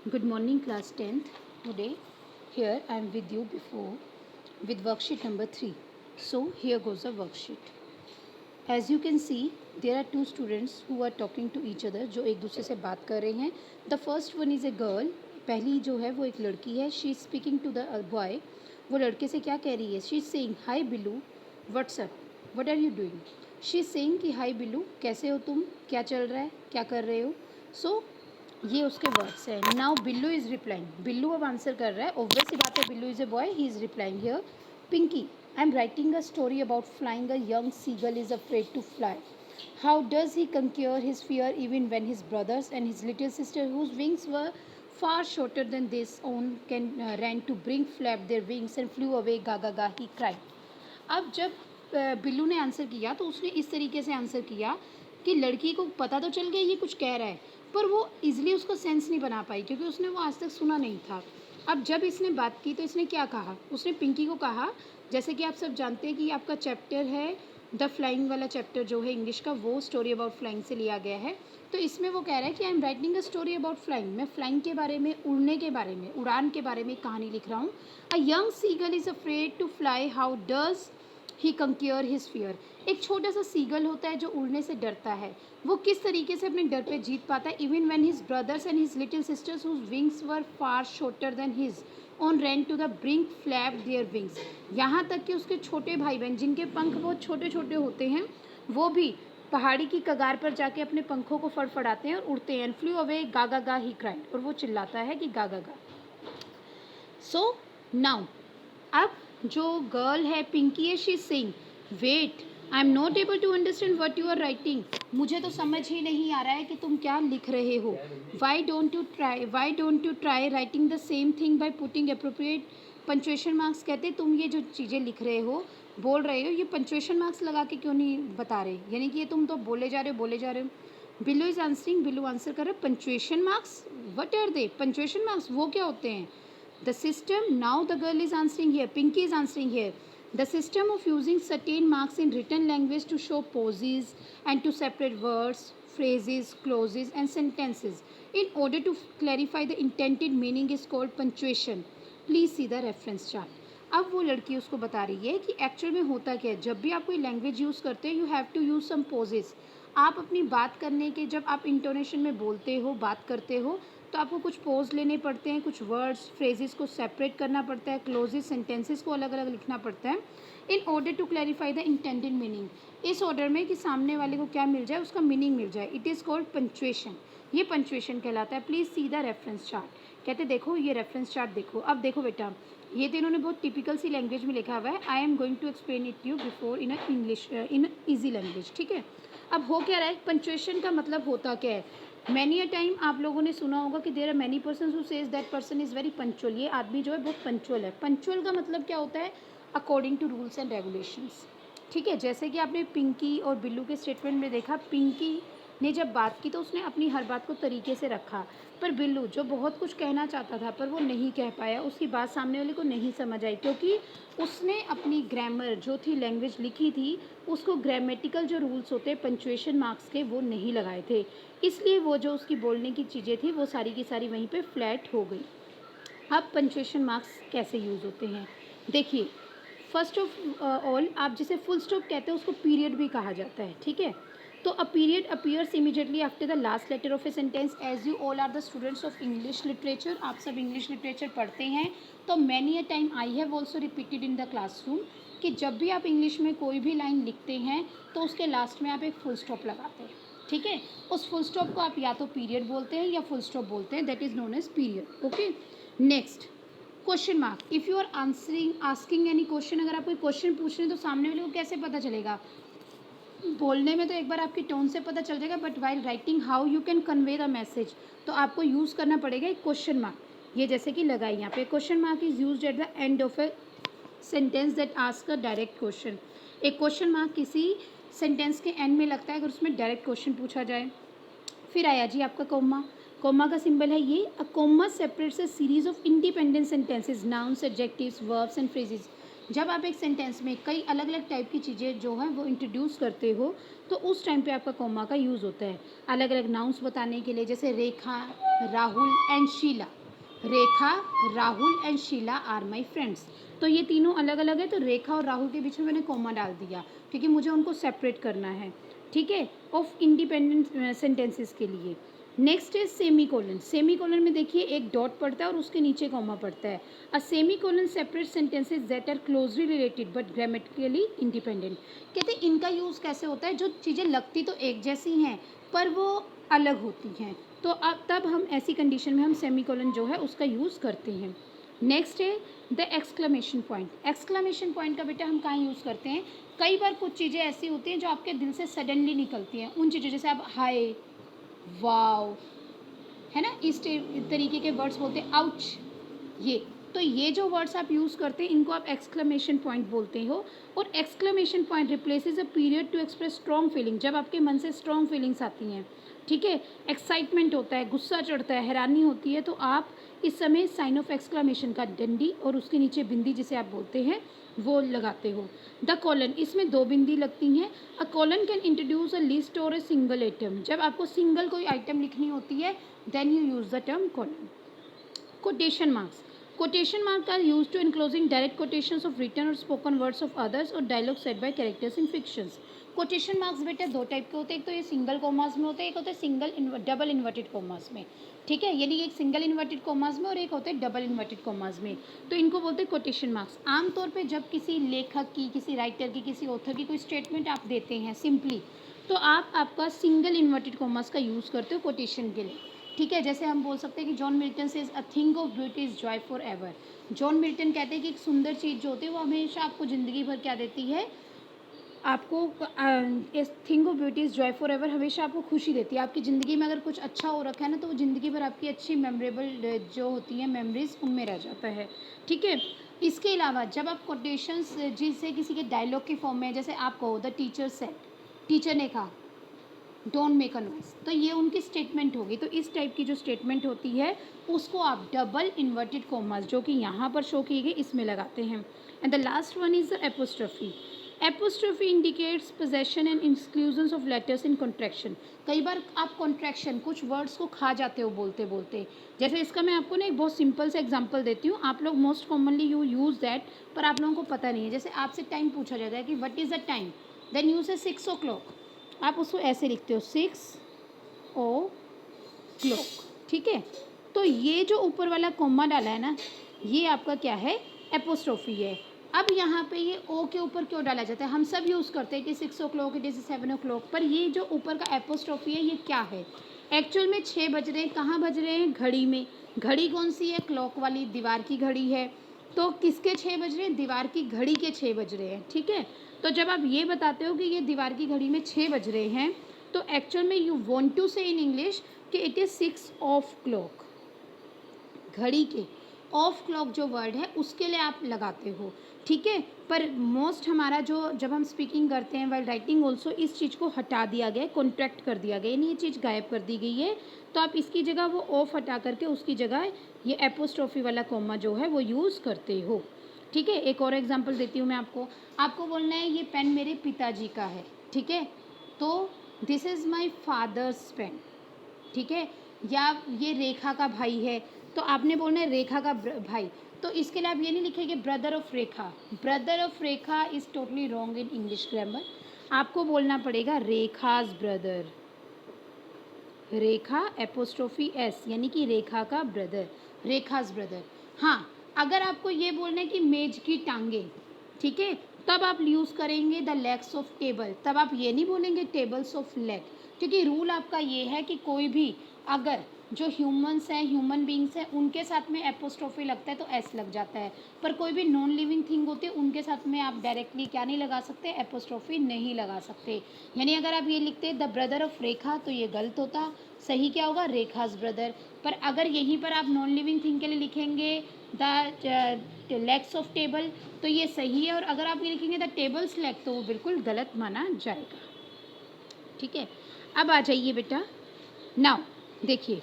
Good morning, class 10th. Today, here I am with you before with worksheet number 3. So, here goes the worksheet. As you can see, there are two students who are talking to each other, जो एक दूसरे से बात कर रहे हैं. The first one is a girl. पहली जो है वो एक लड़की है. She is speaking to the boy. वो लड़के से क्या कह रही है? She is saying, Hi Billu, what's up? What are you doing? She is saying कि Hi Billu, कैसे हो तुम? क्या चल रहा है? क्या कर रहे हो? So, ये उसके वर्ड्स हैं. Now Billu is replying. Billu अब आंसर कर रहा है. ऑब्वियस सी बात है, Billu is a boy. He is replying here. Pinky, I am writing a story about flying. A young seagull is afraid to fly. How does he conquer his fear even when his brothers and his little sister whose wings were far shorter than this own can ran to bring flap their wings and flew away gaga ga he cried. अब जब बिल्लू ने answer किया तो उसने इस तरीके से answer किया कि लड़की को पता तो चल गया ये कुछ कह रहा है, पर वो इजीली उसको सेंस नहीं बना पाई क्योंकि उसने वो आज तक सुना नहीं था. अब जब इसने बात की तो इसने क्या कहा? उसने पिंकी को कहा, जैसे कि आप सब जानते हैं कि आपका चैप्टर है द फ्लाइंग वाला चैप्टर जो है इंग्लिश का, वो स्टोरी अबाउट फ्लाइंग से लिया गया है. तो इसमें वो कह रहा है कि आई am writing a story about flying. मैं फ्लाइंग के बारे में, उड़ने के बारे में, उड़ान के बारे में कहानी लिख रहा हूँ. A young seagull is afraid to fly. How does he conquer his fear. एक छोटा सा सीगल होता है जो उड़ने से डरता है. वो किस तरीके से अपने डर पे जीत पाता है? Even when his brothers and his little sisters whose wings were far shorter than his own ran to the brink flap their wings. यहाँ तक कि उसके छोटे भाई बहन जिनके पंख बहुत छोटे छोटे होते हैं, वो भी पहाड़ी की कगार पर जाके अपने पंखों को फड़फड़ाते हैं और उड़ते हैं. फ्लू अवे गागा गा ही क्राइड. और वो चिल्लाता है कि गागा गा. सो नाउ अब जो गर्ल है पिंकी है, she is saying, wait, I am not able to understand what you are writing. मुझे तो समझ ही नहीं आ रहा है कि तुम क्या लिख रहे हो. Why don't you try writing the same thing by putting appropriate punctuation marks. कहते तुम ये जो चीज़ें लिख रहे हो, बोल रहे हो, ये पंचुएशन मार्क्स लगा के क्यों नहीं बता रहे? यानी कि ये तुम तो बोले जा रहे हो. Billu is answering. Billu answer कर रहे हो, punctuation marks, what are they? Punctuation marks वो क्या होते हैं? The system, now the girl is answering here, Pinky is answering here. The system of using certain marks in written language to show pauses and to separate words, phrases, clauses and sentences in order to clarify the intended meaning is called punctuation. Please see the reference chart. अब वो लड़की उसको बता रही है कि actual में होता क्या है. जब भी आप कोई लैंग्वेज यूज़ करते हो, you have to use some pauses. आप अपनी बात करने के, जब आप इंटोनेशन में बोलते हो, बात करते हो, तो आपको कुछ पोज लेने पड़ते हैं, कुछ वर्ड्स फ्रेजेस को सेपरेट करना पड़ता है, क्लोजेस सेंटेंसेस को अलग अलग लिखना पड़ता है in order to clarify the intended meaning. इस ऑर्डर में कि सामने वाले को क्या मिल जाए, उसका मीनिंग मिल जाए. It is called punctuation. ये पंचुएशन कहलाता है. Please see the reference chart. कहते देखो ये रेफरेंस चार्ट देखो. अब देखो बेटा, ये तो इन्होंने बहुत टिपिकल सी लैंग्वेज में लिखा हुआ है. I am going to explain it you before in English, in easy language. ठीक है. अब हो क्या रहा है, पंचुएशन का मतलब होता क्या है? मैनी अ टाइम आप लोगों ने सुना होगा कि there are many person who says that person is very punctual. ये आदमी जो है बहुत पंचुअल है. पंचुअल का मतलब क्या होता है? According to rules and regulations. ठीक है. जैसे कि आपने पिंकी और बिल्लू के स्टेटमेंट में देखा, पिंकी ने जब बात की तो उसने अपनी हर बात को तरीके से रखा, पर बिल्लू जो बहुत कुछ कहना चाहता था पर वो नहीं कह पाया, उसकी बात सामने वाले को नहीं समझ आई क्योंकि उसने अपनी ग्रामर जो थी, लैंग्वेज लिखी थी, उसको ग्रामेटिकल जो रूल्स होते हैं पंचुएशन मार्क्स के, वो नहीं लगाए थे. इसलिए वो जो उसकी बोलने की चीज़ें थी वो सारी की सारी वहीं पे फ्लैट हो गई. अब पंचुएशन मार्क्स कैसे यूज़ होते हैं देखिए. फर्स्ट ऑफ ऑल, आप जिसे फुल स्टॉप कहते हैं उसको पीरियड भी कहा जाता है. ठीक है. तो a period appears immediately after the last letter of a sentence. As you all are the students of English literature, आप सब इंग्लिश लिटरेचर पढ़ते हैं, तो many a time I have also repeated in the classroom कि जब भी आप English में कोई भी लाइन लिखते हैं तो उसके लास्ट में आप एक फुल स्टॉप लगाते हैं. ठीक है. उस फुल स्टॉप को आप या तो पीरियड बोलते हैं या फुल स्टॉप बोलते हैं. That is known as period. Okay. Next, question mark. If you are answering asking any question, अगर आप कोई क्वेश्चन पूछ रहे हैं तो सामने वाले को कैसे पता चलेगा? बोलने में तो एक बार आपकी टोन से पता चल जाएगा, but while writing how you can convey the message, तो आपको यूज़ करना पड़ेगा एक क्वेश्चन मार्क. ये जैसे कि लगाई यहाँ पे, question mark is used at the end of a sentence that ask a direct question. एक क्वेश्चन मार्क किसी सेंटेंस के एंड में लगता है अगर उसमें डायरेक्ट क्वेश्चन पूछा जाए. फिर आया जी आपका कोमा. कोमा का सिंबल है ये. A comma separates a series of independent sentences, nouns, adjectives, verbs and phrases. जब आप एक सेंटेंस में कई अलग अलग टाइप की चीज़ें जो हैं वो इंट्रोड्यूस करते हो तो उस टाइम पे आपका कॉमा का यूज़ होता है अलग अलग नाउन्स बताने के लिए, जैसे Rekha, Rahul and Sheela. Rekha, Rahul and Sheela are my friends. तो ये तीनों अलग अलग है, तो रेखा और राहुल के बीच में मैंने कॉमा डाल दिया क्योंकि मुझे उनको सेपरेट करना है, ठीक है, ऑफ इंडिपेंडेंट सेंटेंसेस के लिए। Next is semi colon. Semi colon में देखिए एक डॉट पड़ता है और उसके नीचे कॉमा पड़ता है। A semicolon separate sentences that are closely related but grammatically independent. कहते हैं इनका यूज़ कैसे होता है, जो चीज़ें लगती तो एक जैसी हैं पर वो अलग होती हैं, तो अब तब हम ऐसी कंडीशन में हम सेमी कोलन जो है उसका यूज़ करते हैं। नेक्स्ट है the exclamation point. Exclamation point का बेटा हम कहाँ यूज़ करते हैं, कई बार कुछ चीज़ें ऐसी होती हैं जो आपके दिल से सडनली निकलती हैं, उन चीज़ों जैसे आप हाय, वाओ, है ना, इस तरीके के वर्ड्स बोलते हैं, आउच, ये। तो ये जो वर्ड्स आप यूज़ करते हैं इनको आप एक्सक्लेमेशन पॉइंट बोलते हो। और exclamation point replaces a period to express strong feeling, जब आपके मन से स्ट्रॉन्ग फीलिंग्स आती हैं, ठीक है, एक्साइटमेंट होता है, गुस्सा चढ़ता है, हैरानी होती है, तो आप इस समय साइन ऑफ एक्सक्लेमेशन का डंडी और उसके नीचे बिंदी जिसे आप बोलते हैं वो लगाते हो। द कॉलन, इसमें दो बिंदी लगती हैं। A colon can introduce a list or a single item, जब आपको सिंगल कोई आइटम लिखनी होती है then you use the term colon. Quotation marks. Quotation marks are used to enclosing direct quotations of written or spoken words of others or dialogue said by characters in fictions. Quotation marks बेटा दो type के होते हैं, एक तो ये single commas में होते हैं, एक होता है सिंगल डबल इन्वर्टेड कोमास में, ठीक है, यानी एक सिंगल इन्वर्टेड कोमास में और एक होता है डबल इन्वर्टेड कोमास में, तो इनको बोलते हैं कोटेशन मार्क्स। आमतौर पे जब किसी लेखक की, किसी राइटर की, किसी ऑथर की कोई स्टेटमेंट आप देते हैं सिंपली, तो आप आपका सिंगल इन्वर्टेड कोमास का यूज़ करते हो कोटेशन के लिए, ठीक है। जैसे हम बोल सकते हैं कि John Milton says a thing of beauty is Joy for ever. John Milton कहते हैं कि एक सुंदर चीज़ जो होती है वो हमेशा आपको ज़िंदगी भर क्या देती है, आपको इस thing of beauty is Joy for ever हमेशा आपको खुशी देती है। आपकी ज़िंदगी में अगर कुछ अच्छा हो रखा है ना तो वो ज़िंदगी भर आपकी अच्छी मेमोरेबल जो होती हैं मेमोरीज उनमें रह जाता है, ठीक है। इसके अलावा जब आप कोटेशंस जिससे किसी के डायलॉग की फॉर्म में, जैसे आप कहो द टीचर सेड, टीचर ने कहा डोंट मेक अ नॉइस, तो ये उनकी स्टेटमेंट होगी। तो इस टाइप की जो स्टेटमेंट होती है उसको आप डबल इन्वर्टेड कोमास जो कि यहाँ पर शो की गई इसमें लगाते हैं। And the last one is the apostrophe. Apostrophe indicates possession and inclusions of letters in contraction. कई बार आप कॉन्ट्रैक्शन कुछ वर्ड्स को खा जाते हो बोलते बोलते, जैसे इसका मैं आपको ना एक बहुत सिंपल से एग्जांपल देती हूँ, आप लोग most commonly you use that, पर आप लोगों को पता नहीं है। जैसे आपसे टाइम पूछा जाता है कि what is the time, then you say 6 o'clock, आप उसको ऐसे लिखते हो 6 o'clock, ठीक है। तो ये जो ऊपर वाला कोमा डाला है ना, ये आपका क्या है, एपोस्ट्रोफी है। अब यहाँ पे ये ओ के ऊपर क्यों डाला जाता है, हम सब यूज़ करते हैं कि 6 o'clock, इट इज़ 7 o'clock, पर ये जो ऊपर का एपोस्ट्रोफी है ये क्या है, एक्चुअल में 6 बज रहे हैं, कहाँ बज रहे हैं, घड़ी में। घड़ी कौन सी है, क्लॉक वाली, दीवार की घड़ी है। तो किसके 6 बज रहे हैं, दीवार की घड़ी के 6 बज रहे हैं, ठीक है। तो जब आप ये बताते हो कि ये दीवार की घड़ी में 6 बज रहे हैं, तो एक्चुअल में यू वॉन्ट टू से इन इंग्लिश कि इट इज़ 6 o'clock, घड़ी के ऑफ क्लॉक जो वर्ड है उसके लिए आप लगाते हो, ठीक है। पर मोस्ट हमारा जो जब हम स्पीकिंग करते हैं वाइल राइटिंग ऑल्सो इस चीज़ को हटा दिया गया है, कॉन्ट्रैक्ट कर दिया गया, यानी ये चीज़ गायब कर दी गई है। तो आप इसकी जगह वो ऑफ हटा करके उसकी जगह ये एपोस्ट्रोफी वाला कोमा जो है वो यूज़ करते हो, ठीक है। एक और एग्जांपल देती हूँ मैं आपको, आपको बोलना है ये पेन मेरे पिताजी का है, ठीक है, तो this is my father's pen, ठीक है। या ये रेखा का भाई है, तो आपने बोलना है रेखा का भाई, तो इसके लिए आप ये नहीं लिखेंगे brother of Rekha, brother of Rekha is totally wrong in English grammar, आपको बोलना पड़ेगा रेखाज ब्रदर, रेखा एपोस्ट्रोफी एस, यानी कि रेखा का ब्रदर, रेखाज ब्रदर। हाँ, अगर आपको ये बोलना है कि मेज की टांगे, ठीक है, तब आप यूज़ करेंगे द लेग्स ऑफ टेबल, तब आप ये नहीं बोलेंगे टेबल्स ऑफ लेग, क्योंकि रूल आपका ये है कि कोई भी अगर जो ह्यूमंस हैं, ह्यूमन बींग्स हैं, उनके साथ में एपोस्ट्रोफी लगता है तो एस लग जाता है, पर कोई भी नॉन लिविंग थिंग होती है उनके साथ में आप डायरेक्टली क्या नहीं लगा सकते, एपोस्ट्रोफी नहीं लगा सकते। यानी अगर आप ये लिखते द ब्रदर ऑफ रेखा तो ये गलत होता, सही क्या होगा, रेखाज ब्रदर। पर अगर यहीं पर आप नॉन लिविंग थिंग के लिए लिखेंगे द लेग्स ऑफ टेबल तो ये सही है, और अगर आप ये लिखेंगे द टेबल्स लेग तो वो बिल्कुल गलत माना जाएगा, ठीक है। अब आ जाइए बेटा, नाउ देखिए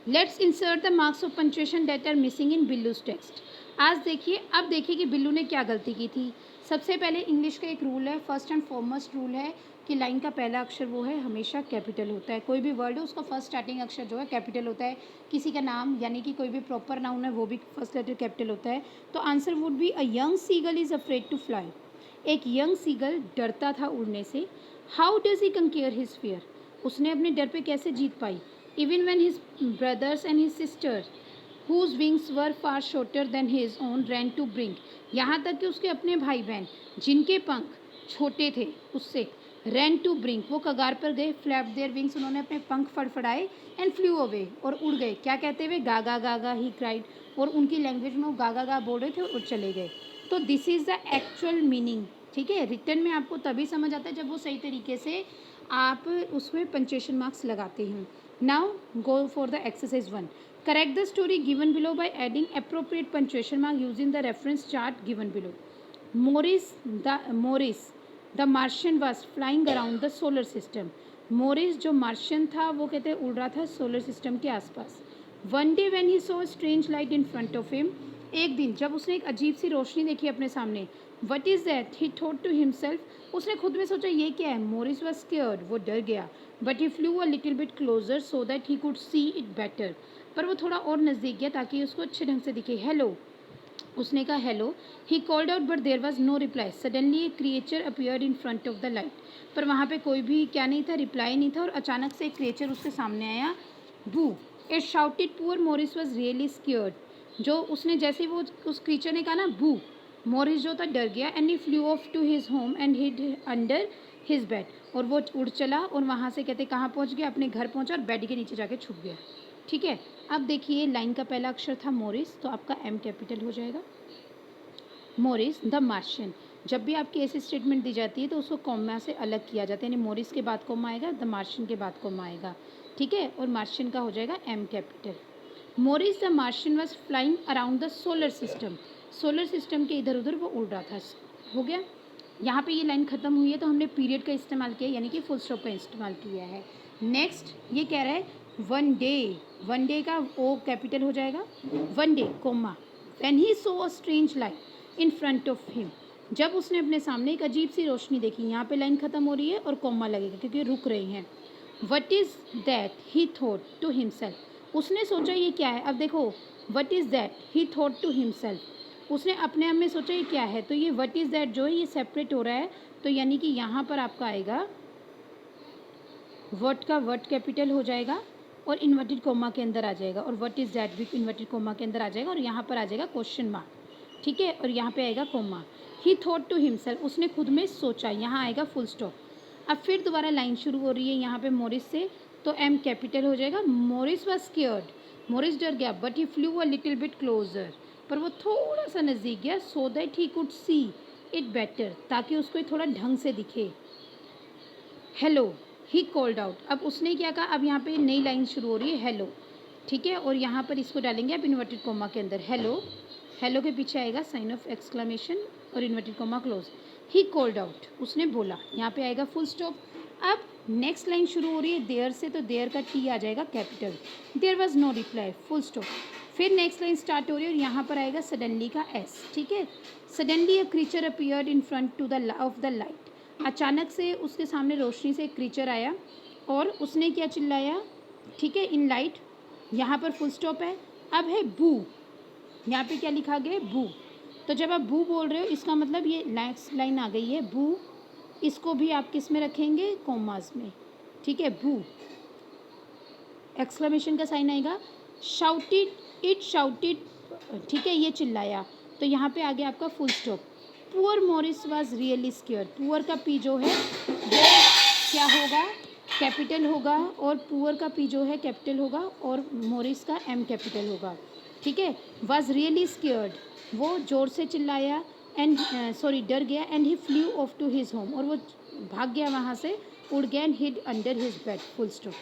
let's insert the marks of punctuation that are missing in Billu's text. आज देखिए, अब देखिए कि बिल्लू ने क्या गलती की थी। सबसे पहले इंग्लिश का एक रूल है, फर्स्ट एंड फॉरमोस्ट रूल है कि लाइन का पहला अक्षर वो है हमेशा कैपिटल होता है। कोई भी वर्ड है उसका फर्स्ट स्टार्टिंग अक्षर जो है कैपिटल होता है। किसी का नाम यानी कि कोई भी प्रॉपर नाउन है वो भी फर्स्ट लेटर कैपिटल होता है। तो answer would be a young seagull is afraid to fly. एक यंग सीगल डरता था उड़ने से। How does he conquer his fear. उसने अपने डर पे कैसे जीत पाई। Even when his brothers and his sister whose wings were far shorter than his own ran to bring। यहाँ तक कि उसके अपने भाई बहन जिनके पंख छोटे थे उससे ran to bring वो कगार पर गए। फ्लैप देयर विंग्स उन्होंने अपने पंख फड़फड़ाए एंड फ्लू अवे और उड़ गए। क्या कहते हुए गागा गागा ही क्राइड। और उनकी लैंग्वेज में वो गागा गा बोल रहे थे और चले गए। तो this is the actual meaning. ठीक है, रिटर्न में आपको तभी समझ आता है जब वो सही तरीके से आप उसमें पंक्चुएशन मार्क्स लगाते हैं। Now go for the exercise 1। Correct the story given below by adding appropriate punctuation mark using the reference chart given below। Maurice the Martian was flying around the solar system। Morris जो Martian था वो कहते हैं उड़ रहा था solar system के आसपास। One day when he saw a strange light in front of him. एक दिन जब उसने एक अजीब सी रोशनी देखी अपने सामने। What is that he thought to himself. उसने खुद में सोचा ये क्या है। मोरिस वॉज स्केयर्ड वो डर गया। But he flew a little bit closer so that he could see it better. पर वो थोड़ा और नज़दीक गया ताकि उसको अच्छे ढंग से दिखे। हेलो उसने कहा hello. He called out but there was no reply. Suddenly a creature appeared in front of the light. पर वहाँ पे कोई भी क्या नहीं था, रिप्लाई नहीं था और अचानक से एक क्रिएचर उसके सामने आया। Boo it shouted. Poor Morris was really scared. जो उसने जैसे वो उस क्रिएचर ने कहा ना बू, मोरिस जो था डर गया। And he flew off to his home and hid under his bed. और वो उड़ चला और वहाँ से कहते कहाँ पहुँच गया, अपने घर पहुँचा और बेड के नीचे जाके छुप गया। ठीक है, अब देखिए लाइन का पहला अक्षर था मोरिस तो आपका एम कैपिटल हो जाएगा। Morris the Martian. जब भी आपकी ऐसी स्टेटमेंट दी जाती है तो उसको कॉमा से अलग किया जाता है, यानी मोरिस के बाद कॉमा आएगा, द मार्शियन के बाद कॉमा आएगा। ठीक है, और मार्शियन का हो जाएगा M capital. Morris the Martian was flying around the solar system. Solar system के इधर उधर वो उड़ रहा था। हो गया, यहाँ पे ये लाइन ख़त्म हुई है तो हमने पीरियड का इस्तेमाल किया यानी कि फुल स्टॉप का इस्तेमाल किया है। नेक्स्ट ये कह रहा है वन डे। वन डे का ओ कैपिटल हो जाएगा। One day comma when he saw a strange light in front of him. जब उसने अपने सामने एक अजीब सी रोशनी देखी। यहाँ पे लाइन ख़त्म हो रही है और कोमा लगेगा क्योंकि रुक रहे हैं। What is that he thought to himself. उसने सोचा ये क्या है। अब देखो what is that he thought to himself. उसने अपने आप में सोचा ये क्या है। तो ये वट इज़ दैट जो है ये सेपरेट हो रहा है तो यानी कि यहाँ पर आपका आएगा वट का वट कैपिटल हो जाएगा और इन्वर्टेड कोमा के अंदर आ जाएगा और वट इज़ दैट भी इन्वर्टेड कोमा के अंदर आ जाएगा और यहाँ पर आ जाएगा क्वेश्चन मार्क। ठीक है, और यहाँ पे आएगा comma. He thought to himself उसने खुद में सोचा, यहाँ आएगा फुल स्टॉप। अब फिर दोबारा लाइन शुरू हो रही है यहाँ पे मोरिस से तो एम कैपिटल हो जाएगा। Morris was scared. मोरिस डर गया but he flew a little bit closer. पर वो थोड़ा सा नज़दीक गया so that he could see it better ताकि उसको थोड़ा ढंग से दिखे। Hello he called out. अब उसने क्या कहा, अब यहाँ पे नई लाइन शुरू हो रही है हेलो। ठीक है, और यहाँ पर इसको डालेंगे आप इन्वर्टेड कोमा के अंदर। हेलो, हेलो के पीछे आएगा साइन ऑफ एक्सक्लेमेशन और इन्वर्टेड कोमा क्लोज। ही कॉल्ड आउट उसने बोला, यहाँ पे आएगा फुल स्टॉप। अब नेक्स्ट लाइन शुरू हो रही है देयर से तो देयर का टी आ जाएगा capital. There was no reply full stop. फिर नेक्स्ट लाइन स्टार्ट हो रही है और यहाँ पर आएगा सडनली का एस। ठीक है, suddenly a creature appeared in front to the of the light. अचानक से उसके सामने रोशनी से एक क्रीचर आया और उसने क्या चिल्लाया। ठीक है, इन लाइट। यहाँ पर फुल स्टॉप है। अब है बू। यहाँ पे क्या लिखा गया है बू। तो जब आप बू बोल रहे हो इसका मतलब ये नेक्स्ट लाइन आ गई है बू। इसको भी आप किस में रखेंगे, कोमास में। ठीक है, बू एक्सक्लेमेशन का साइन आएगा। Shouted it shouted. ठीक है, ये चिल्लाया तो यहाँ पे आ गया आपका full stop. Poor Morris was really scare. Poor का पी जो है वो क्या होगा, कैपिटल होगा और पुअर का पी जो है कैपिटल होगा और मोरिस का एम कैपिटल होगा। ठीक है, वॉज रियली स्केयर्ड वो ज़ोर से चिल्लाया एंड डर गया। And he flew off to his home और वो भाग गया वहाँ से, उड़ गया and hid under his bed full stop.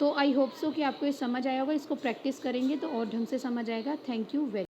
तो आई होप सो कि आपको ये समझ आया होगा। इसको प्रैक्टिस करेंगे तो और ढंग से समझ आएगा। Thank you very